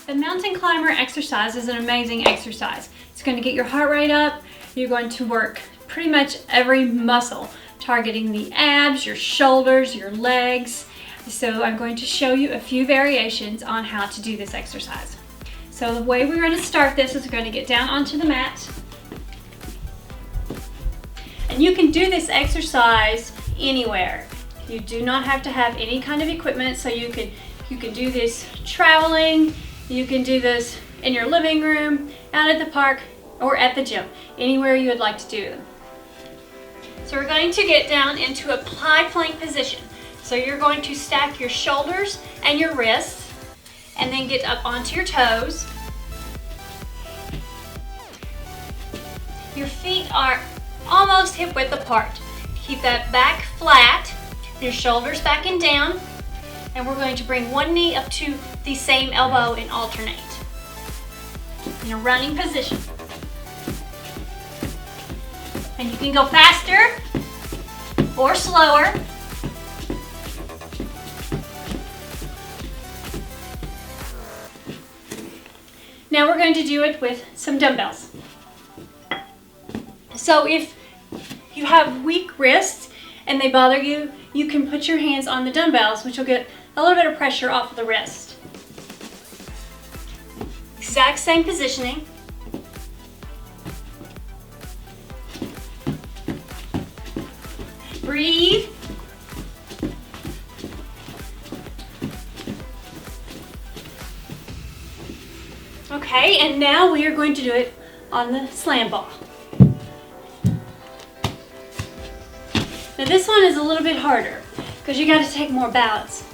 The mountain climber exercise is an amazing exercise. It's going to get your heart rate up. You're going to work pretty much every muscle, targeting the abs, your shoulders, your legs. So I'm going to show you a few variations on how to do this exercise. So the way we're going to start this is we're going to get down onto the mat. And you can do this exercise anywhere. You do not have to have any kind of equipment, so you can do this traveling. You can do this in your living room, out at the park, or at the gym, anywhere you would like to do them. So we're going to get down into a high plank position. So you're going to stack your shoulders and your wrists, and then get up onto your toes. Your feet are almost hip width apart. Keep that back flat, your shoulders back and down, and we're going to bring one knee up to the same elbow and alternate in a running position. And you can go faster or slower. Now we're going to do it with some dumbbells. So if you have weak wrists and they bother you, you can put your hands on the dumbbells, which will get a little bit of pressure off of the wrist. Exact same positioning. Breathe. Okay, and now we are going to do it on the slam ball. Now this one is a little bit harder because you got to take more balance.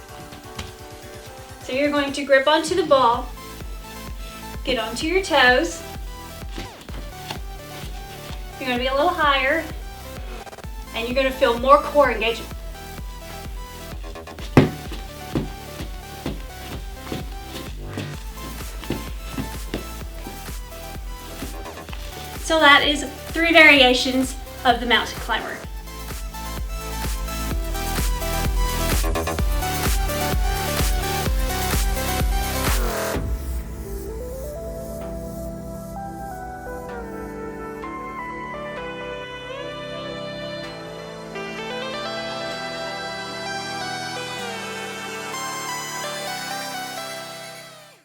So you're going to grip onto the ball, get onto your toes. You're going to be a little higher, and you're going to feel more core engagement. So that is 3 variations of the mountain climber.